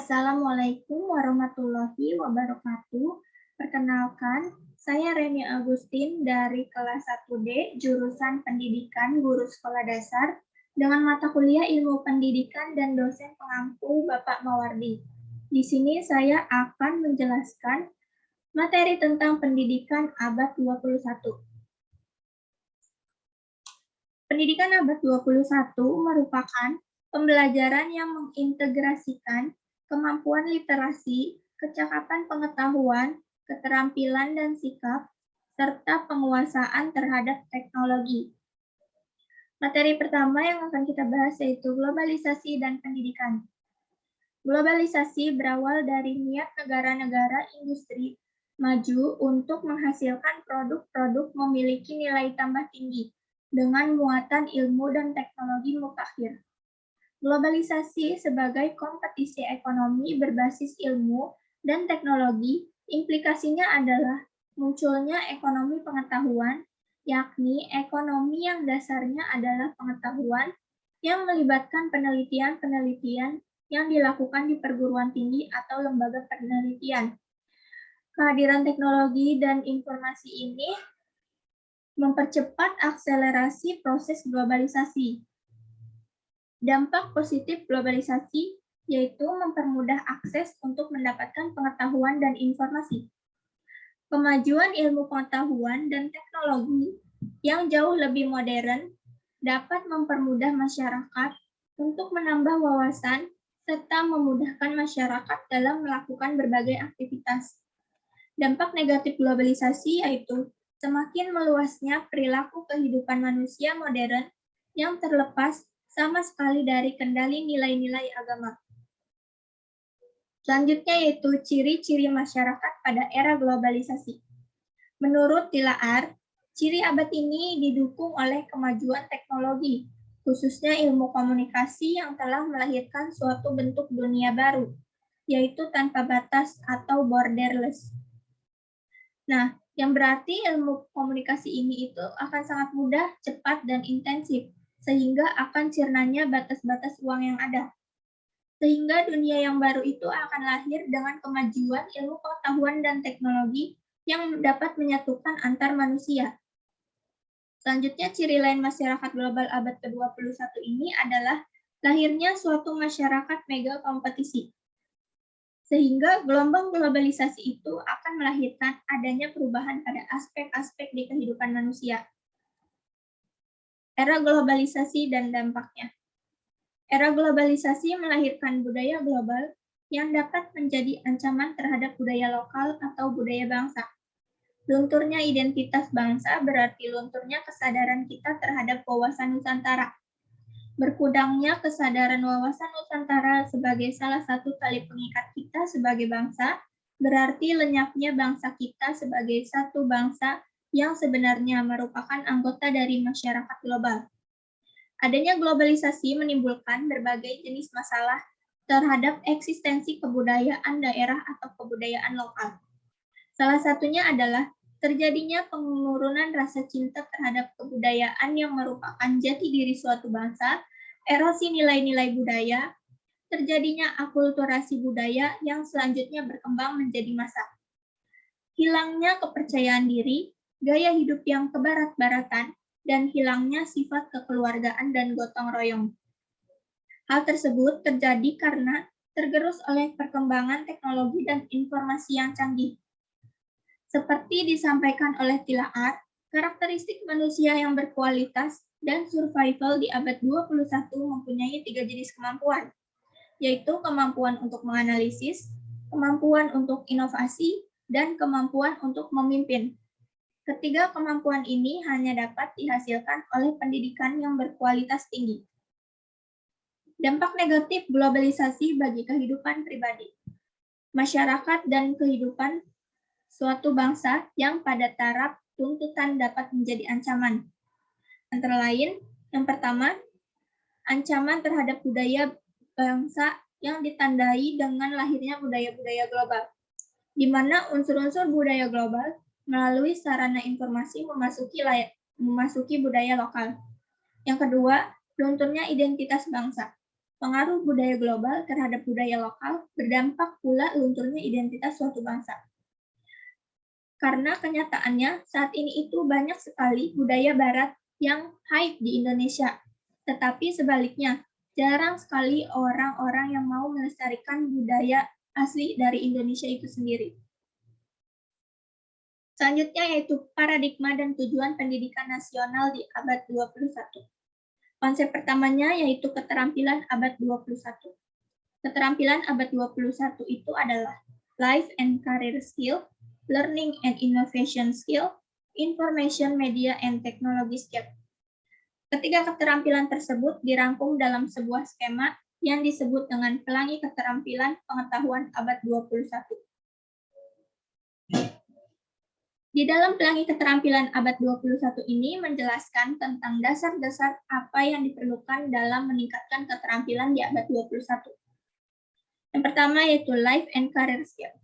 Assalamualaikum warahmatullahi wabarakatuh. Perkenalkan, saya Reni Agustin dari kelas 1D, jurusan Pendidikan Guru Sekolah Dasar, dengan mata kuliah Ilmu Pendidikan dan dosen pengampu Bapak Mawardi. Di sini saya akan menjelaskan materi tentang pendidikan abad 21. Pendidikan abad 21 merupakan pembelajaran yang mengintegrasikan kemampuan literasi, kecakapan pengetahuan, keterampilan dan sikap, serta penguasaan terhadap teknologi. Materi pertama yang akan kita bahas yaitu globalisasi dan pendidikan. Globalisasi berawal dari niat negara-negara industri maju untuk menghasilkan produk-produk memiliki nilai tambah tinggi dengan muatan ilmu dan teknologi mutakhir. Globalisasi sebagai kompetisi ekonomi berbasis ilmu dan teknologi, implikasinya adalah munculnya ekonomi pengetahuan, yakni ekonomi yang dasarnya adalah pengetahuan yang melibatkan penelitian-penelitian yang dilakukan di perguruan tinggi atau lembaga penelitian. Kehadiran teknologi dan informasi ini mempercepat akselerasi proses globalisasi. Dampak positif globalisasi yaitu mempermudah akses untuk mendapatkan pengetahuan dan informasi. Kemajuan ilmu pengetahuan dan teknologi yang jauh lebih modern dapat mempermudah masyarakat untuk menambah wawasan serta memudahkan masyarakat dalam melakukan berbagai aktivitas. Dampak negatif globalisasi yaitu semakin meluasnya perilaku kehidupan manusia modern yang terlepas sama sekali dari kendali nilai-nilai agama. Selanjutnya yaitu ciri-ciri masyarakat pada era globalisasi. Menurut Tilaar, ciri abad ini didukung oleh kemajuan teknologi, khususnya ilmu komunikasi yang telah melahirkan suatu bentuk dunia baru, yaitu tanpa batas atau borderless. Nah, yang berarti ilmu komunikasi ini itu akan sangat mudah, cepat, dan intensif, sehingga akan sirnanya batas-batas ruang yang ada. Sehingga dunia yang baru itu akan lahir dengan kemajuan ilmu pengetahuan dan teknologi yang dapat menyatukan antar manusia. Selanjutnya, ciri lain masyarakat global abad ke-21 ini adalah lahirnya suatu masyarakat mega kompetisi. Sehingga gelombang globalisasi itu akan melahirkan adanya perubahan pada aspek-aspek di kehidupan manusia. Era globalisasi dan dampaknya. Era globalisasi melahirkan budaya global yang dapat menjadi ancaman terhadap budaya lokal atau budaya bangsa. Lunturnya identitas bangsa berarti lunturnya kesadaran kita terhadap wawasan Nusantara. Berkurangnya kesadaran wawasan Nusantara sebagai salah satu tali pengikat kita sebagai bangsa, berarti lenyapnya bangsa kita sebagai satu bangsa yang sebenarnya merupakan anggota dari masyarakat global. Adanya globalisasi menimbulkan berbagai jenis masalah terhadap eksistensi kebudayaan daerah atau kebudayaan lokal. Salah satunya adalah terjadinya penurunan rasa cinta terhadap kebudayaan yang merupakan jati diri suatu bangsa, erosi nilai-nilai budaya, terjadinya akulturasi budaya yang selanjutnya berkembang menjadi massa. Hilangnya kepercayaan diri, gaya hidup yang kebarat-baratan, dan hilangnya sifat kekeluargaan dan gotong royong. Hal tersebut terjadi karena tergerus oleh perkembangan teknologi dan informasi yang canggih. Seperti disampaikan oleh Tilaar, karakteristik manusia yang berkualitas dan survival di abad 21 mempunyai 3 jenis kemampuan, yaitu kemampuan untuk menganalisis, kemampuan untuk inovasi, dan kemampuan untuk memimpin. Ketiga kemampuan ini hanya dapat dihasilkan oleh pendidikan yang berkualitas tinggi. Dampak negatif globalisasi bagi kehidupan pribadi, masyarakat, dan kehidupan suatu bangsa yang pada taraf tuntutan dapat menjadi ancaman. Antara lain, yang pertama, ancaman terhadap budaya bangsa yang ditandai dengan lahirnya budaya-budaya global, di mana unsur-unsur budaya global melalui sarana informasi memasuki budaya lokal. Yang kedua, lunturnya identitas bangsa. Pengaruh budaya global terhadap budaya lokal berdampak pula lunturnya identitas suatu bangsa. Karena kenyataannya saat ini itu banyak sekali budaya barat yang hype di Indonesia. Tetapi sebaliknya, jarang sekali orang-orang yang mau melestarikan budaya asli dari Indonesia itu sendiri. Selanjutnya yaitu paradigma dan tujuan pendidikan nasional di abad 21. Konsep pertamanya yaitu keterampilan abad 21. Keterampilan abad 21 itu adalah life and career skill, learning and innovation skill, information media and technology skill. Ketiga keterampilan tersebut dirangkum dalam sebuah skema yang disebut dengan Pelangi Keterampilan Pengetahuan Abad 21. Di dalam Pelangi Keterampilan Abad 21 ini menjelaskan tentang dasar-dasar apa yang diperlukan dalam meningkatkan keterampilan di abad 21. Yang pertama yaitu life and career skill.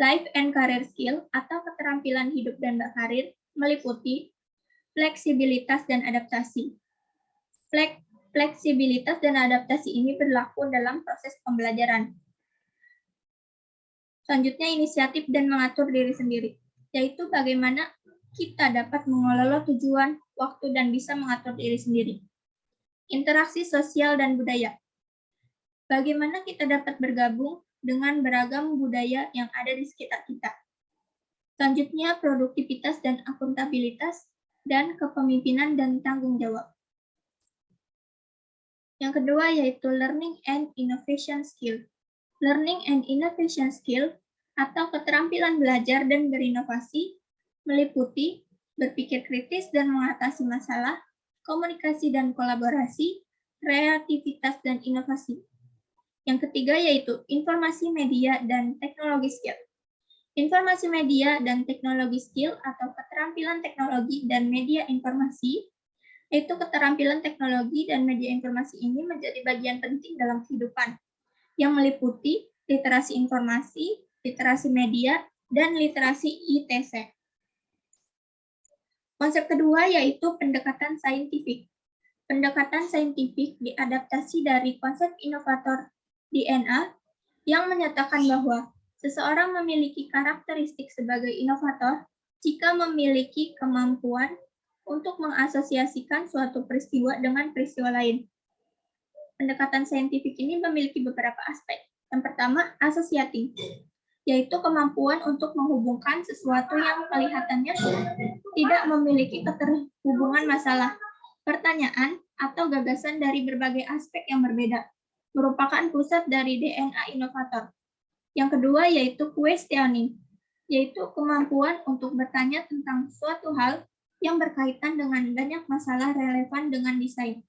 Life and career skill atau keterampilan hidup dan berkarir meliputi fleksibilitas dan adaptasi. Fleksibilitas dan adaptasi ini berlaku dalam proses pembelajaran. Selanjutnya inisiatif dan mengatur diri sendiri, yaitu bagaimana kita dapat mengelola tujuan, waktu, dan bisa mengatur diri sendiri. Interaksi sosial dan budaya. Bagaimana kita dapat bergabung dengan beragam budaya yang ada di sekitar kita. Selanjutnya, produktivitas dan akuntabilitas, dan kepemimpinan dan tanggung jawab. Yang kedua yaitu learning and innovation skill. Learning and innovation skill atau keterampilan belajar dan berinovasi meliputi berpikir kritis dan mengatasi masalah, komunikasi dan kolaborasi, kreativitas dan inovasi. Yang ketiga yaitu informasi media dan teknologi skill. Informasi media dan teknologi skill atau keterampilan teknologi dan media informasi, yaitu keterampilan teknologi dan media informasi ini menjadi bagian penting dalam kehidupan, yang meliputi literasi informasi, literasi media, dan literasi ITC. Konsep kedua yaitu pendekatan saintifik. Pendekatan saintifik diadaptasi dari konsep inovator DNA yang menyatakan bahwa seseorang memiliki karakteristik sebagai inovator jika memiliki kemampuan untuk mengasosiasikan suatu peristiwa dengan peristiwa lain. Pendekatan saintifik ini memiliki beberapa aspek. Yang pertama, associating, yaitu kemampuan untuk menghubungkan sesuatu yang kelihatannya tidak memiliki keterhubungan masalah, pertanyaan, atau gagasan dari berbagai aspek yang berbeda, merupakan pusat dari DNA inovator. Yang kedua yaitu questioning, yaitu kemampuan untuk bertanya tentang suatu hal yang berkaitan dengan banyak masalah relevan dengan desain.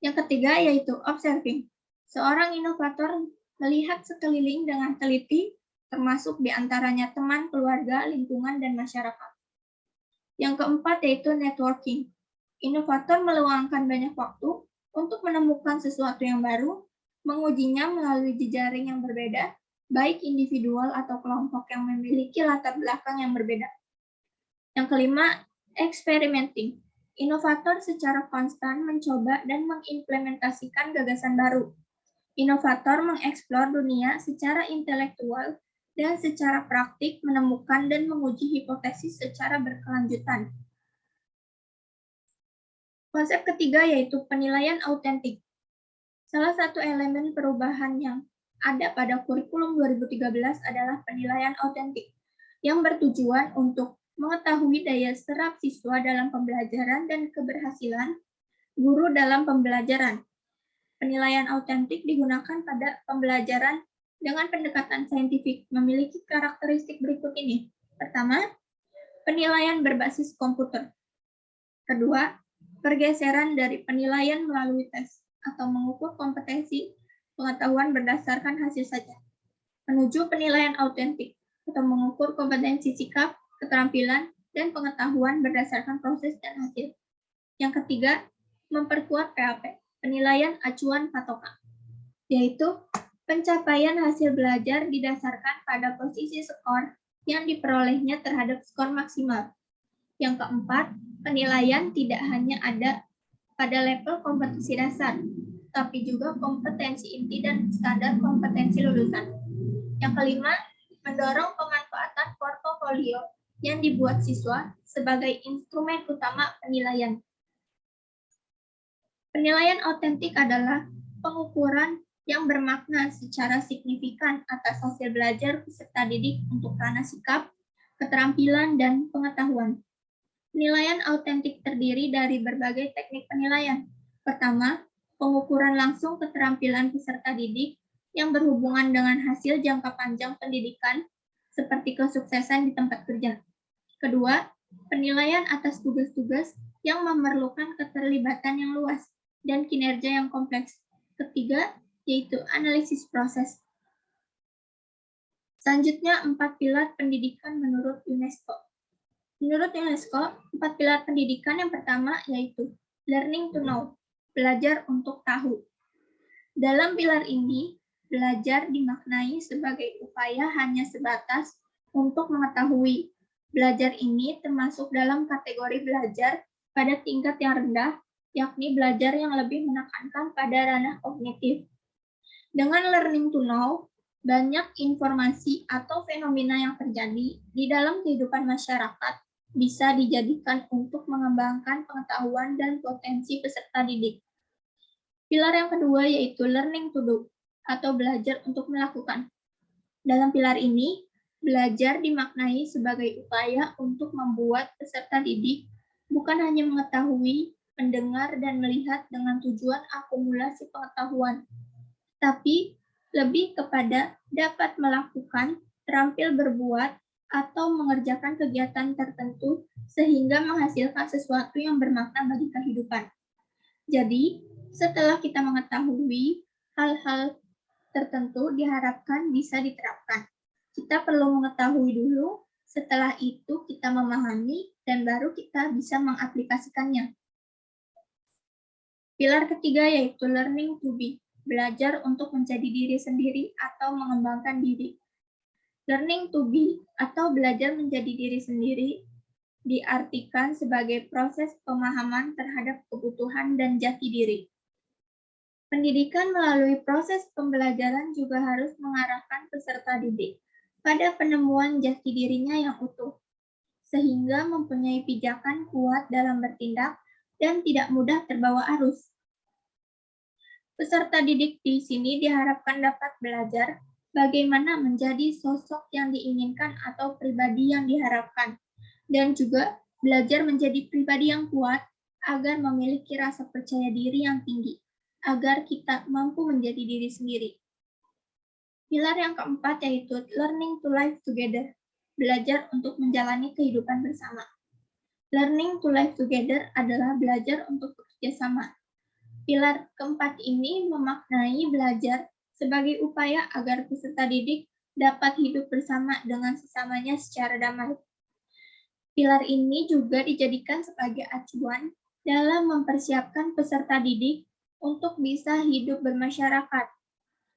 Yang ketiga yaitu observing. Seorang inovator melihat sekeliling dengan teliti, termasuk diantaranya teman, keluarga, lingkungan, dan masyarakat. Yang keempat yaitu networking. Inovator meluangkan banyak waktu untuk menemukan sesuatu yang baru, mengujinya melalui jejaring yang berbeda, baik individual atau kelompok yang memiliki latar belakang yang berbeda. Yang kelima, experimenting. Inovator secara konstan mencoba dan mengimplementasikan gagasan baru. Inovator mengeksplor dunia secara intelektual dan secara praktik menemukan dan menguji hipotesis secara berkelanjutan. Konsep ketiga yaitu penilaian autentik. Salah satu elemen perubahan yang ada pada kurikulum 2013 adalah penilaian autentik, yang bertujuan untuk mengetahui daya serap siswa dalam pembelajaran dan keberhasilan guru dalam pembelajaran. Penilaian autentik digunakan pada pembelajaran dengan pendekatan saintifik memiliki karakteristik berikut ini. Pertama, penilaian berbasis komputer. Kedua, pergeseran dari penilaian melalui tes atau mengukur kompetensi pengetahuan berdasarkan hasil saja, menuju penilaian autentik atau mengukur kompetensi sikap, keterampilan, dan pengetahuan berdasarkan proses dan hasil. Yang ketiga, memperkuat PAP, penilaian acuan patokan, yaitu pencapaian hasil belajar didasarkan pada posisi skor yang diperolehnya terhadap skor maksimal. Yang keempat, penilaian tidak hanya ada pada level kompetisi dasar, tapi juga kompetensi inti dan standar kompetensi lulusan. Yang kelima, mendorong pemanfaatan portofolio yang dibuat siswa sebagai instrumen utama penilaian. Penilaian autentik adalah pengukuran yang bermakna secara signifikan atas hasil belajar peserta didik untuk ranah sikap, keterampilan, dan pengetahuan. Penilaian autentik terdiri dari berbagai teknik penilaian. Pertama, pengukuran langsung keterampilan peserta didik yang berhubungan dengan hasil jangka panjang pendidikan, seperti kesuksesan di tempat kerja. Kedua, penilaian atas tugas-tugas yang memerlukan keterlibatan yang luas dan kinerja yang kompleks. Ketiga, yaitu analisis proses. Selanjutnya, 4 pilar pendidikan menurut UNESCO. Menurut UNESCO, 4 pilar pendidikan yang pertama yaitu learning to know, belajar untuk tahu. Dalam pilar ini, belajar dimaknai sebagai upaya hanya sebatas untuk mengetahui. Belajar ini termasuk dalam kategori belajar pada tingkat yang rendah, yakni belajar yang lebih menekankan pada ranah kognitif. Dengan learning to know, banyak informasi atau fenomena yang terjadi di dalam kehidupan masyarakat bisa dijadikan untuk mengembangkan pengetahuan dan potensi peserta didik. Pilar yang kedua yaitu learning to do, atau belajar untuk melakukan. Dalam pilar ini, belajar dimaknai sebagai upaya untuk membuat peserta didik bukan hanya mengetahui, mendengar, dan melihat dengan tujuan akumulasi pengetahuan, tapi lebih kepada dapat melakukan, terampil berbuat, atau mengerjakan kegiatan tertentu sehingga menghasilkan sesuatu yang bermakna bagi kehidupan. Jadi, setelah kita mengetahui hal-hal tertentu diharapkan bisa diterapkan. Kita perlu mengetahui dulu, setelah itu kita memahami, dan baru kita bisa mengaplikasikannya. Pilar ketiga yaitu learning to be, belajar untuk menjadi diri sendiri atau mengembangkan diri. Learning to be atau belajar menjadi diri sendiri diartikan sebagai proses pemahaman terhadap kebutuhan dan jati diri. Pendidikan melalui proses pembelajaran juga harus mengarahkan peserta didik pada penemuan jati dirinya yang utuh, sehingga mempunyai pijakan kuat dalam bertindak dan tidak mudah terbawa arus. Peserta didik di sini diharapkan dapat belajar bagaimana menjadi sosok yang diinginkan atau pribadi yang diharapkan, dan juga belajar menjadi pribadi yang kuat agar memiliki rasa percaya diri yang tinggi, agar kita mampu menjadi diri sendiri. Pilar yang keempat yaitu learning to live together, belajar untuk menjalani kehidupan bersama. Learning to live together adalah belajar untuk bekerja sama. Pilar keempat ini memaknai belajar sebagai upaya agar peserta didik dapat hidup bersama dengan sesamanya secara damai. Pilar ini juga dijadikan sebagai acuan dalam mempersiapkan peserta didik untuk bisa hidup bermasyarakat.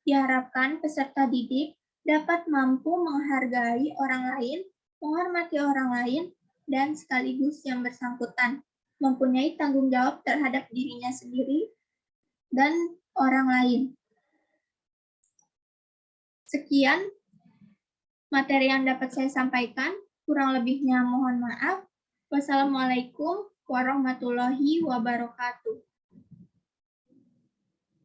Diharapkan peserta didik dapat mampu menghargai orang lain, menghormati orang lain, dan sekaligus yang bersangkutan mempunyai tanggung jawab terhadap dirinya sendiri dan orang lain. Sekian materi yang dapat saya sampaikan, kurang lebihnya mohon maaf. Wassalamualaikum warahmatullahi wabarakatuh.